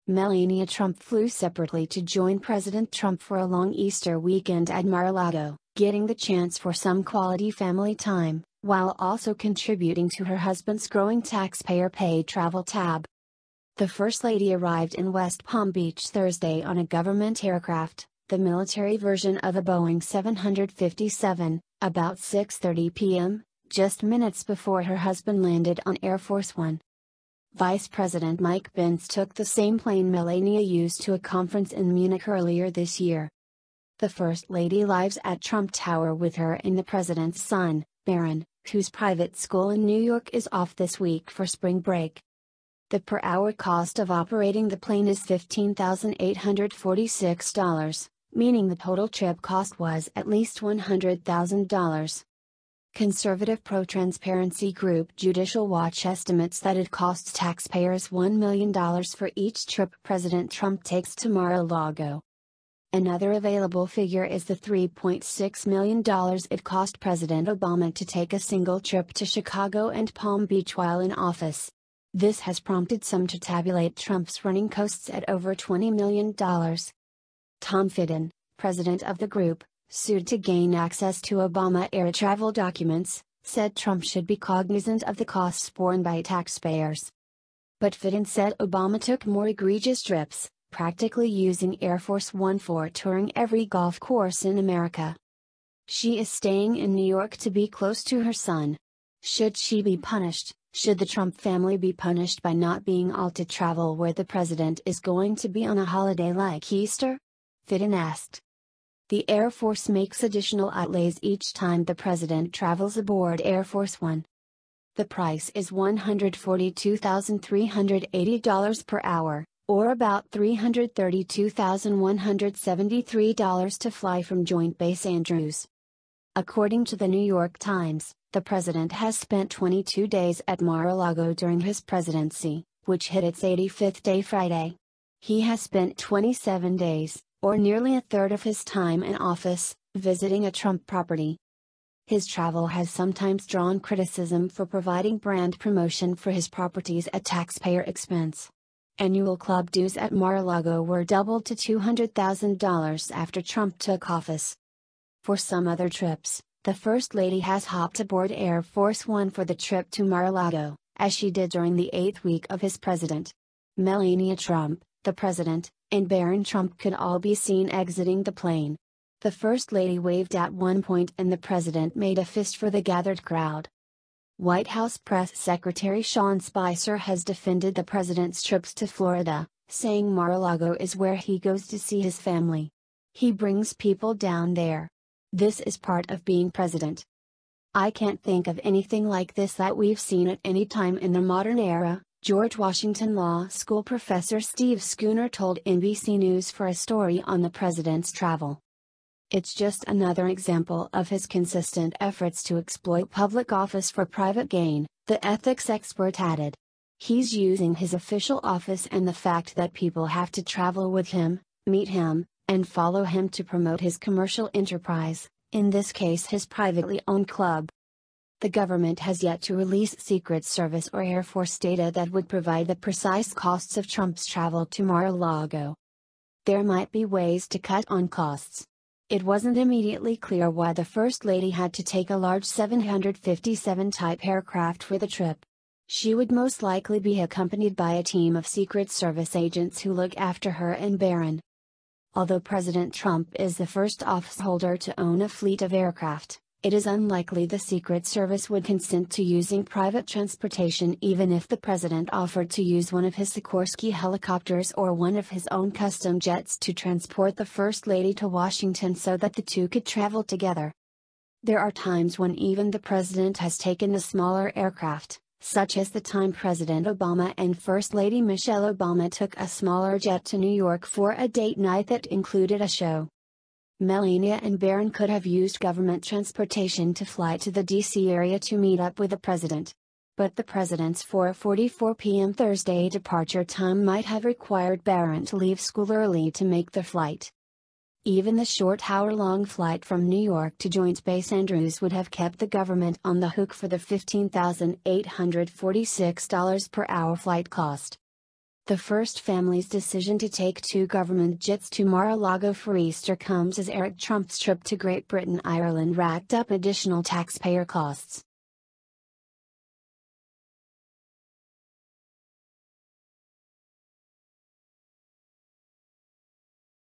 Melania Trump flew separately to join President Trump for a long Easter weekend at Mar-a-Lago, getting the chance for some quality family time, while also contributing to her husband's growing taxpayer-paid travel tab. The First Lady arrived in West Palm Beach Thursday on a government aircraft, the military version of a Boeing 757, about 6:30 p.m., just minutes before her husband landed on Air Force One. Vice President Mike Pence took the same plane Melania used to a conference in Munich earlier this year. The First Lady lives at Trump Tower with her and the president's son, Barron, whose private school in New York is off this week for spring break. The per-hour cost of operating the plane is $15,846, meaning the total trip cost was at least $100,000. Conservative pro-transparency group Judicial Watch estimates that it costs taxpayers $1 million for each trip President Trump takes to Mar-a-Lago. Another available figure is the $3.6 million it cost President Obama to take a single trip to Chicago and Palm Beach while in office. This has prompted some to tabulate Trump's running costs at over $20 million. Tom Fitton, president of the group, sued to gain access to Obama-era travel documents, said Trump should be cognizant of the costs borne by taxpayers. But Fitton said Obama took more egregious trips, practically using Air Force One for touring every golf course in America. She is staying in New York to be close to her son. Should she be punished? Should the Trump family be punished by not being able to travel where the president is going to be on a holiday like Easter? Fitton asked. The Air Force makes additional outlays each time the president travels aboard Air Force One. The price is $142,380 per hour, or about $332,173 to fly from Joint Base Andrews. According to the New York Times, the president has spent 22 days at Mar-a-Lago during his presidency, which hit its 85th day Friday. He has spent 27 days, or nearly a third of his time in office, visiting a Trump property. His travel has sometimes drawn criticism for providing brand promotion for his properties at taxpayer expense. Annual club dues at Mar-a-Lago were doubled to $200,000 after Trump took office. For some other trips, the First Lady has hopped aboard Air Force One for the trip to Mar-a-Lago, as she did during the 8th week of his president. Melania Trump, the president, and Barron Trump could all be seen exiting the plane. The First Lady waved at one point and the president made a fist for the gathered crowd. White House Press Secretary Sean Spicer has defended the president's trips to Florida, saying Mar-a-Lago is where he goes to see his family. He brings people down there. This is part of being president. I can't think of anything like this that we've seen at any time in the modern era, George Washington Law School professor Steve Schooner told NBC News for a story on the president's travel. It's just another example of his consistent efforts to exploit public office for private gain, the ethics expert added. He's using his official office and the fact that people have to travel with him, meet him, and follow him to promote his commercial enterprise, in this case his privately owned club. The government has yet to release Secret Service or Air Force data that would provide the precise costs of Trump's travel to Mar-a-Lago. There might be ways to cut on costs. It wasn't immediately clear why the First Lady had to take a large 757 type aircraft for the trip. She would most likely be accompanied by a team of Secret Service agents who look after her and Barron. Although President Trump is the first officeholder to own a fleet of aircraft, it is unlikely the Secret Service would consent to using private transportation even if the president offered to use one of his Sikorsky helicopters or one of his own custom jets to transport the First Lady to Washington so that the two could travel together. There are times when even the president has taken a smaller aircraft, such as the time President Obama and First Lady Michelle Obama took a smaller jet to New York for a date night that included a show. Melania and Barron could have used government transportation to fly to the D.C. area to meet up with the president. But the president's 4:44 p.m. Thursday departure time might have required Barron to leave school early to make the flight. Even the short hour-long flight from New York to Joint Base Andrews would have kept the government on the hook for the $15,846 per hour flight cost. The first family's decision to take two government jets to Mar-a-Lago for Easter comes as Eric Trump's trip to Great Britain Ireland racked up additional taxpayer costs.